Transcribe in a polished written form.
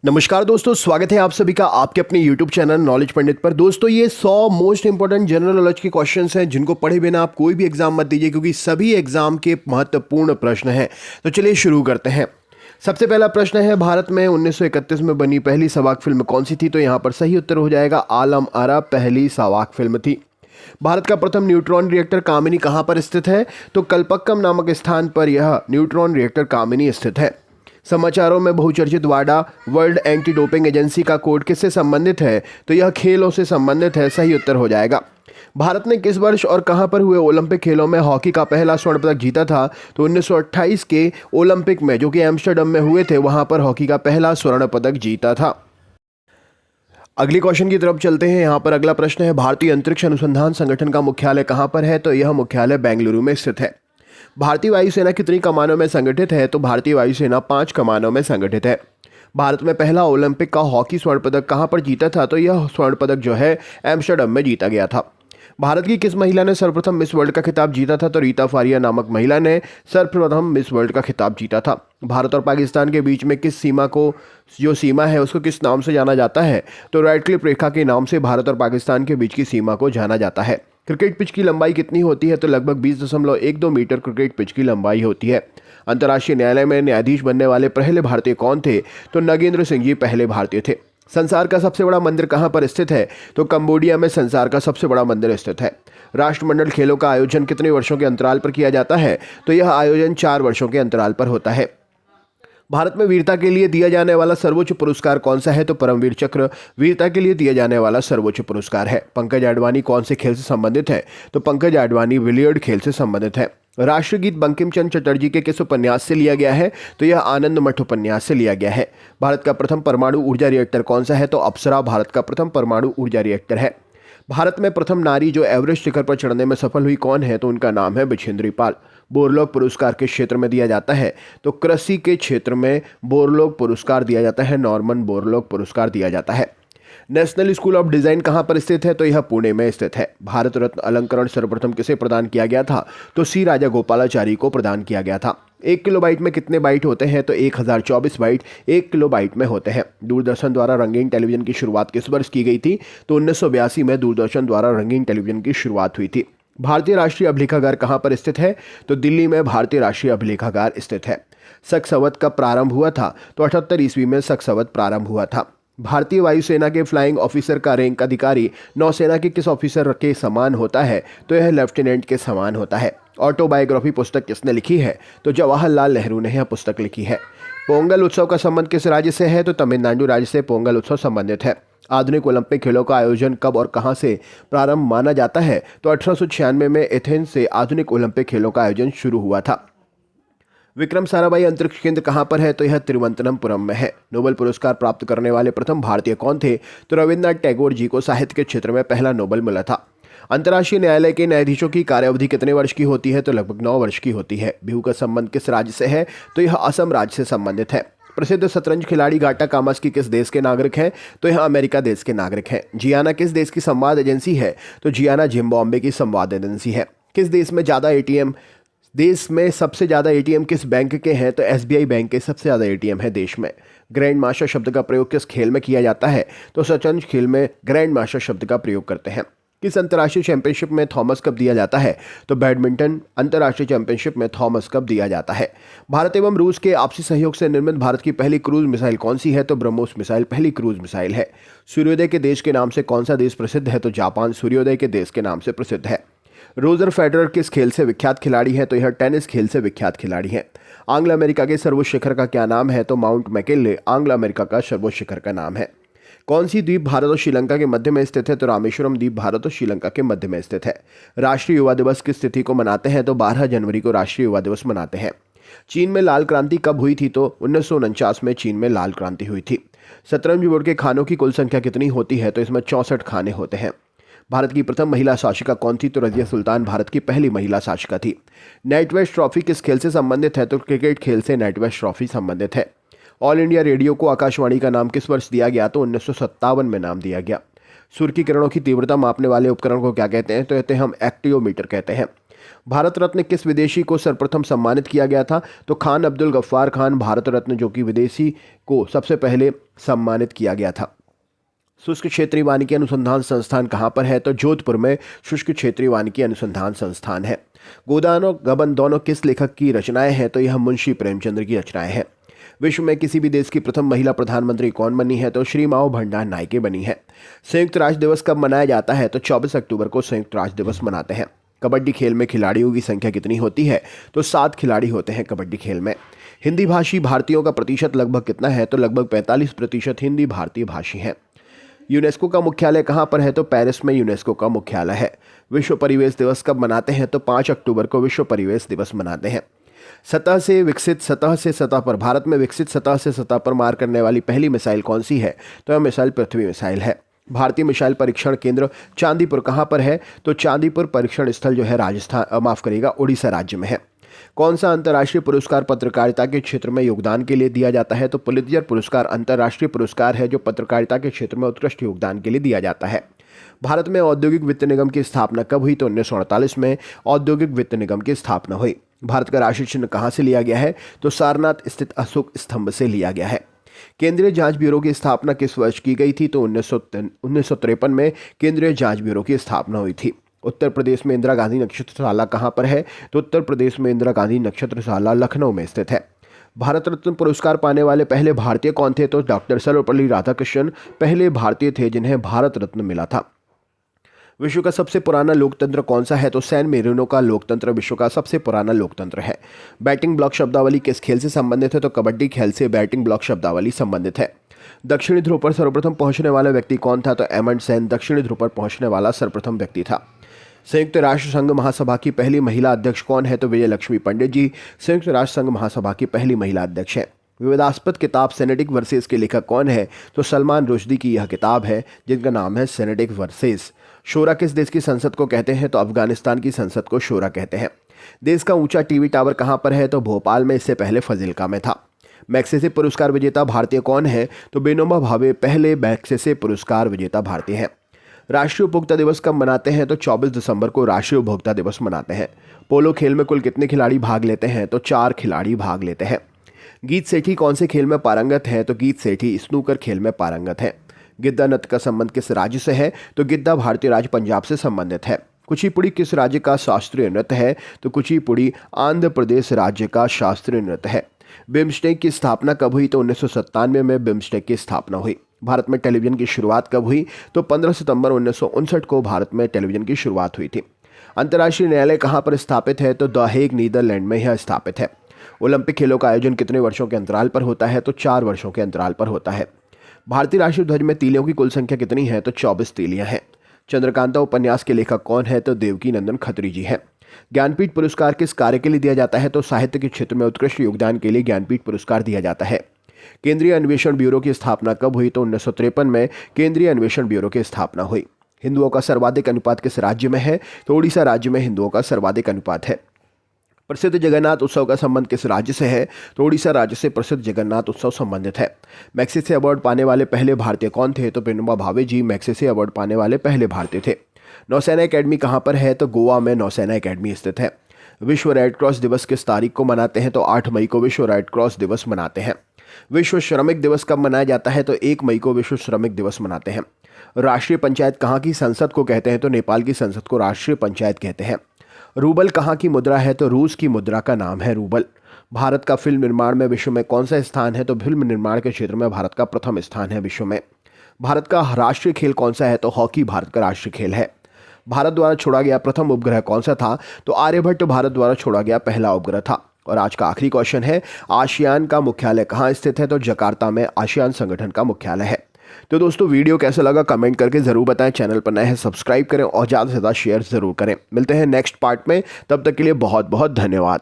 नमस्कार दोस्तों, स्वागत है आप सभी का आपके अपने YouTube चैनल नॉलेज पंडित पर। दोस्तों, ये 100 मोस्ट इंपॉर्टेंट जनरल नॉलेज के क्वेश्चंस हैं जिनको पढ़े बिना आप कोई भी एग्जाम मत दीजिए, क्योंकि सभी एग्जाम के महत्वपूर्ण प्रश्न हैं। तो चलिए शुरू करते हैं। सबसे पहला प्रश्न है, भारत में 1931 में बनी पहली सवाक फिल्म कौन सी थी? तो यहाँ पर सही उत्तर हो जाएगा आलम आरा पहली सवाक फिल्म थी। भारत का प्रथम न्यूट्रॉन रिएक्टर कामिनी कहाँ पर स्थित है? तो कल्पक्कम नामक स्थान पर यह न्यूट्रॉन रिएक्टर कामिनी स्थित है। समाचारों में बहुचर्चित वाडा वर्ल्ड एंटी डोपिंग एजेंसी का कोड किससे संबंधित है? तो यह खेलों से संबंधित है। सही उत्तर हो जाएगा। भारत ने किस वर्ष और कहां पर हुए ओलंपिक खेलों में हॉकी का पहला स्वर्ण पदक जीता था? तो 1928 के ओलंपिक में, जो कि एम्स्टर्डम में हुए थे, वहां पर हॉकी का पहला स्वर्ण पदक जीता था। अगली क्वेश्चन की तरफ चलते हैं। यहाँ पर अगला प्रश्न है, भारतीय अंतरिक्ष अनुसंधान संगठन का मुख्यालय कहाँ पर है? तो यह मुख्यालय बेंगलुरु में स्थित है। भारतीय वायुसेना कितनी कमानों में संगठित है? तो भारतीय वायुसेना 5 कमानों में संगठित है। भारत में पहला ओलंपिक का हॉकी स्वर्ण पदक कहाँ पर जीता था? तो यह स्वर्ण पदक जो है एम्स्टर्डम में जीता गया था। भारत की किस महिला ने सर्वप्रथम मिस वर्ल्ड का खिताब जीता था? तो रीता फारिया नामक महिला ने सर्वप्रथम मिस वर्ल्ड का खिताब जीता था। भारत और पाकिस्तान के बीच में किस सीमा को, जो सीमा है उसको किस नाम से जाना जाता है? तो रेडक्लिफ रेखा के नाम से भारत और पाकिस्तान के बीच की सीमा को जाना जाता है। क्रिकेट पिच की लंबाई कितनी होती है? तो लगभग 20.12 मीटर क्रिकेट पिच की लंबाई होती है। अंतर्राष्ट्रीय न्यायालय में न्यायाधीश बनने वाले पहले भारतीय कौन थे? तो नगेंद्र सिंह जी पहले भारतीय थे। संसार का सबसे बड़ा मंदिर कहाँ पर स्थित है? तो कंबोडिया में संसार का सबसे बड़ा मंदिर स्थित है। राष्ट्रमंडल खेलों का आयोजन कितने वर्षों के अंतराल पर किया जाता है? तो यह आयोजन 4 वर्षों के अंतराल पर होता है। भारत में वीरता के लिए दिया जाने वाला सर्वोच्च पुरस्कार कौन सा है? तो परमवीर चक्र वीरता के लिए दिया जाने वाला सर्वोच्च पुरस्कार है। पंकज आडवाणी कौन से खेल से संबंधित है? तो पंकज आडवाणी बिलियर्ड खेल से संबंधित है। राष्ट्रगीत बंकिम चंद्र चटर्जी के किस उपन्यास से लिया गया है? तो यह आनंद मठ उपन्यास से लिया गया है। भारत का प्रथम परमाणु ऊर्जा रिएक्टर कौन सा है? तो अप्सरा भारत का प्रथम परमाणु ऊर्जा रिएक्टर है। भारत में प्रथम नारी जो एवरेस्ट शिखर पर चढ़ने में सफल हुई कौन है? तो उनका नाम है बिछेंद्री पाल। बोरलॉग पुरस्कार किस क्षेत्र में दिया जाता है? तो कृषि के क्षेत्र में बोरलॉग पुरस्कार दिया जाता है। नॉर्मन बोरलॉग पुरस्कार दिया जाता है। नेशनल स्कूल ऑफ डिजाइन कहाँ पर स्थित है? तो यह पुणे में स्थित है। भारत रत्न अलंकरण सर्वप्रथम किसे प्रदान किया गया था? तो सी राजा गोपालाचारी को प्रदान किया गया था। 1 किलोबाइट में कितने बाइट होते हैं? तो 1024 बाइट 1 किलोबाइट में होते हैं। दूरदर्शन द्वारा रंगीन टेलीविजन की शुरुआत किस वर्ष की गई थी? तो 1982 में दूरदर्शन द्वारा रंगीन टेलीविजन की शुरुआत हुई थी। भारतीय राष्ट्रीय अभिलेखागार कहाँ पर स्थित है? तो दिल्ली में भारतीय राष्ट्रीय अभिलेखागार स्थित है। शक संवत कब प्रारंभ हुआ था? तो 78 ईस्वी में शक संवत प्रारंभ हुआ था। भारतीय वायुसेना के फ्लाइंग ऑफिसर का रैंक अधिकारी नौसेना के किस ऑफिसर के समान होता है? तो यह लेफ्टिनेंट के समान होता है। ऑटोबायोग्राफी पुस्तक किसने लिखी है? तो जवाहरलाल नेहरू ने यह पुस्तक लिखी है। पोंगल उत्सव का संबंध किस राज्य से है? तो तमिलनाडु राज्य से पोंगल उत्सव संबंधित है। आधुनिक ओलंपिक खेलों का आयोजन कब और कहां से प्रारंभ माना जाता है? तो 1896 में एथेंस से आधुनिक ओलंपिक खेलों का आयोजन शुरू हुआ था। विक्रम साराभाई अंतरिक्ष केंद्र कहां पर है? तो यह तिरुवनंतपुरम में है। नोबेल पुरस्कार प्राप्त करने वाले प्रथम भारतीय कौन थे? तो रविन्द्रनाथ टैगोर जी को साहित्य के क्षेत्र में पहला नोबेल मिला था। अंतर्राष्ट्रीय न्यायालय के न्यायाधीशों की कार्यावधि कितने वर्ष की होती है? तो लगभग 9 वर्ष की होती है। बिहू का संबंध किस राज्य से है? तो यह असम राज्य से संबंधित है। प्रसिद्ध शतरंज खिलाड़ी गाटा कामस्की किस देश के नागरिक हैं? तो यह अमेरिका देश के नागरिक हैं। जियाना किस देश की संवाद एजेंसी है? तो जियाना जिम्बाब्वे की संवाद एजेंसी है। किस देश में ज़्यादा एटीएम, देश में सबसे ज़्यादा एटीएम किस बैंक के हैं? तो एसबीआई बैंक के सबसे ज़्यादा एटीएम है देश में। ग्रैंड मास्टर शब्द का प्रयोग किस खेल में किया जाता है? तो शतरंज खेल में ग्रैंड मास्टर शब्द का प्रयोग करते हैं। किस अंतर्राष्ट्रीय चैंपियनशिप में थॉमस कप दिया जाता है? तो बैडमिंटन अंतर्राष्ट्रीय चैंपियनशिप में थॉमस कप दिया जाता है। भारत एवं रूस के आपसी सहयोग से निर्मित भारत की पहली क्रूज मिसाइल कौन सी है? तो ब्रह्मोस मिसाइल पहली क्रूज मिसाइल है। सूर्योदय के देश के नाम से कौन सा देश प्रसिद्ध है? तो जापान सूर्योदय के देश के नाम से प्रसिद्ध है। रोजर फेडरर किस खेल से विख्यात खिलाड़ी हैं? तो यह टेनिस खेल से विख्यात खिलाड़ी हैं। आंग्ल अमेरिका के सर्वोच्च शिखर का क्या नाम है? तो माउंट मैकिनले आंग्ल अमेरिका का सर्वोच्च शिखर का नाम है। कौन सी द्वीप भारत और श्रीलंका के मध्य में स्थित है? तो रामेश्वरम द्वीप भारत और श्रीलंका के मध्य में स्थित है। राष्ट्रीय युवा दिवस किस तिथि को मनाते हैं? तो 12 जनवरी को राष्ट्रीय युवा दिवस मनाते हैं। चीन में लाल क्रांति कब हुई थी? तो 1949 में चीन में लाल क्रांति हुई थी। शतरंज बोर्ड के खानों की कुल संख्या कितनी होती है? तो इसमें 64 खाने होते हैं। भारत की प्रथम महिला शासिका कौन थी? तो रजिया सुल्तान भारत की पहली महिला शासिका थी। नेट वेस्ट ट्रॉफी किस खेल से संबंधित है? तो क्रिकेट खेल से नेट वेस्ट ट्रॉफी संबंधित है। ऑल इंडिया रेडियो को आकाशवाणी का नाम किस वर्ष दिया गया? तो 1957 में नाम दिया गया। सूर्य की किरणों की तीव्रता मापने वाले उपकरण को क्या कहते हैं? तो कहते हैं हम एक्टियोमीटर कहते हैं। भारत रत्न किस विदेशी को सर्वप्रथम सम्मानित किया गया था? तो खान अब्दुल गफ्फार खान भारत रत्न, जो कि विदेशी को सबसे पहले सम्मानित किया गया था। शुष्क क्षेत्रीय वानिकी अनुसंधान संस्थान कहाँ पर है? तो जोधपुर में शुष्क क्षेत्रीय वानिकी अनुसंधान संस्थान है। गोदान और गबन दोनों किस लेखक की रचनाएं हैं? तो यह मुंशी प्रेमचंद्र की रचनाएं हैं। विश्व में किसी भी देश की प्रथम महिला प्रधानमंत्री कौन बनी है? तो श्री माओ भंडार नायके बनी है। संयुक्त राष्ट्र दिवस कब मनाया जाता है? तो 24 अक्टूबर को संयुक्त राष्ट्र दिवस मनाते हैं। कबड्डी खेल में खिलाड़ियों की संख्या कितनी होती है? तो 7 खिलाड़ी होते हैं कबड्डी खेल में। हिंदी भाषी भारतीयों का प्रतिशत लगभग कितना है? तो लगभग 45% हिंदी भारतीय भाषी हैं। यूनेस्को का मुख्यालय कहाँ पर है? तो पेरिस में यूनेस्को का मुख्यालय है। विश्व परिवेश दिवस कब मनाते हैं? तो 5 अक्टूबर को विश्व परिवेश दिवस मनाते हैं। सतह से विकसित सतह से सतह पर, भारत में विकसित सतह से सतह पर मार करने वाली पहली मिसाइल कौन सी है? तो यह मिसाइल पृथ्वी मिसाइल है। भारतीय मिसाइल परीक्षण केंद्र चांदीपुर कहाँ पर है? तो चांदीपुर परीक्षण स्थल जो है उड़ीसा राज्य में है। कौन सा अंतर्राष्ट्रीय पुरस्कार पत्रकारिता के क्षेत्र में योगदान के लिए दिया जाता है? तो पुलित्जर पुरस्कार अंतर्राष्ट्रीय पुरस्कार है जो पत्रकारिता के क्षेत्र में उत्कृष्ट योगदान के लिए दिया जाता है। भारत में औद्योगिक वित्त निगम की स्थापना कब हुई? तो 1948 में औद्योगिक वित्त निगम की स्थापना हुई। भारत का राष्ट्रीय चिन्ह कहाँ से लिया गया है? तो सारनाथ स्थित अशोक स्तंभ से लिया गया है। केंद्रीय जांच ब्यूरो की स्थापना किस वर्ष की गई थी? तो 1953 में केंद्रीय जांच ब्यूरो की स्थापना हुई थी। उत्तर प्रदेश में इंदिरा गांधी नक्षत्रशाला कहाँ पर है? तो उत्तर प्रदेश में इंदिरा गांधी नक्षत्रशाला लखनऊ में स्थित है। भारत रत्न पुरस्कार पाने वाले पहले भारतीय कौन थे? तो डॉक्टर सर्वपल्ली राधाकृष्णन पहले भारतीय थे जिन्हें भारत रत्न मिला था। विश्व का सबसे पुराना लोकतंत्र कौन सा है? तो सैन मेरिनो का लोकतंत्र विश्व का सबसे पुराना लोकतंत्र है। बैटिंग ब्लॉक शब्दावली किस खेल से संबंधित है? तो कबड्डी खेल से बैटिंग ब्लॉक शब्दावली संबंधित है। दक्षिणी ध्रुव पर सर्वप्रथम पहुंचने वाला व्यक्ति कौन था? तो अमंडसेन दक्षिणी ध्रुव पर पहुंचने वाला सर्वप्रथम व्यक्ति था। संयुक्त राष्ट्र संघ महासभा की पहली महिला अध्यक्ष कौन है? तो विजय लक्ष्मी पंडित जी संयुक्त राष्ट्र संघ महासभा की पहली महिला अध्यक्ष है। विवादास्पद किताब सेनेटिक वर्सेस के लेखक कौन है? तो सलमान रुश्दी की यह किताब है जिनका नाम है सेनेटिक वर्सेस। शोरा किस देश की संसद को कहते हैं? तो अफगानिस्तान की संसद को शोरा कहते हैं। देश का ऊंचा टीवी टावर कहां पर है? तो भोपाल में, इससे पहले फजिल्का में था। मैग्सेसे पुरस्कार विजेता भारतीय कौन है? तो विनोबा भावे पहले मैग्सेसे पुरस्कार विजेता भारतीय हैं। राष्ट्रीय उपभोक्ता दिवस कब मनाते हैं? तो 24 दिसंबर को राष्ट्रीय उपभोक्ता दिवस मनाते हैं। पोलो खेल में कुल कितने खिलाड़ी भाग लेते हैं? तो 4 खिलाड़ी भाग लेते हैं। गीत सेठी कौन से खेल में पारंगत है? तो गीत सेठी स्नूकर खेल में पारंगत है। गिद्दा नृत्य का संबंध किस राज्य से है? तो गिद्दा भारतीय राज्य पंजाब से संबंधित है। कुचिपुड़ी किस राज्य का शास्त्रीय नृत्य है? तो कुचिपुड़ी आंध्र प्रदेश राज्य का शास्त्रीय नृत्य है। बिम्स्टेक की स्थापना कब हुई? तो 1997 में बिम्स्टेक की स्थापना हुई। भारत में टेलीविजन की शुरुआत कब हुई? तो 15 सितंबर 1959 को भारत में टेलीविजन की शुरुआत हुई थी। अंतर्राष्ट्रीय न्यायालय कहाँ पर स्थापित है? तो द हेग नीदरलैंड में यह स्थापित है। ओलंपिक खेलों का आयोजन कितने वर्षों के अंतराल पर होता है? तो 4 वर्षों के अंतराल पर होता है। भारतीय राष्ट्रीय ध्वज में तीलियों की कुल संख्या कितनी है? तो 24 तीलियां हैं। चंद्रकांता उपन्यास के लेखक कौन है? तो देवकी नंदन खत्री जी हैं। ज्ञानपीठ पुरस्कार किस कार्य के लिए दिया जाता है? तो साहित्य के क्षेत्र में उत्कृष्ट योगदान के लिए ज्ञानपीठ पुरस्कार दिया जाता है। केंद्रीय अन्वेषण ब्यूरो की स्थापना कब हुई? तो 1953 में केंद्रीय अन्वेषण ब्यूरो की स्थापना हुई। हिंदुओं का सर्वाधिक अनुपात किस राज्य में है? तो उड़ीसा राज्य में हिंदुओं का सर्वाधिक अनुपात है। प्रसिद्ध जगन्नाथ उत्सव का संबंध किस राज्य से है? तो उड़ीसा राज्य से प्रसिद्ध जगन्नाथ उत्सव संबंधित है। मैग्सेसे अवार्ड पाने वाले पहले भारतीय कौन थे? तो विनोबा भावे जी मैग्सेसे अवार्ड पाने वाले पहले भारतीय थे। नौसेना अकेडमी कहाँ पर है? तो गोवा में नौसेना अकेडमी स्थित है। विश्व रेड क्रॉस दिवस किस तारीख को मनाते हैं? तो 8 मई को विश्व रेड क्रॉस दिवस मनाते हैं। विश्व श्रमिक दिवस कब मनाया जाता है? तो 1 मई को विश्व श्रमिक दिवस मनाते हैं। राष्ट्रीय पंचायत कहाँ की संसद को कहते हैं? तो नेपाल की संसद को राष्ट्रीय पंचायत कहते हैं। रूबल कहाँ की मुद्रा है? तो रूस की मुद्रा का नाम है रूबल। भारत का फिल्म निर्माण में विश्व में कौन सा स्थान है? तो फिल्म निर्माण के क्षेत्र में भारत का प्रथम स्थान है विश्व में। भारत का राष्ट्रीय खेल कौन सा है? तो हॉकी भारत का राष्ट्रीय खेल है। भारत द्वारा छोड़ा गया प्रथम उपग्रह कौन सा था? तो आर्यभट्ट भारत द्वारा छोड़ा गया पहला उपग्रह था। और आज का आखिरी क्वेश्चन है, आसियान का मुख्यालय कहाँ स्थित है? तो जकार्ता में आसियान संगठन का मुख्यालय है। तो दोस्तों वीडियो कैसा लगा कमेंट करके जरूर बताएं। चैनल पर नए हैं सब्सक्राइब करें और ज़्यादा से ज़्यादा शेयर जरूर करें। मिलते हैं नेक्स्ट पार्ट में, तब तक के लिए बहुत बहुत धन्यवाद।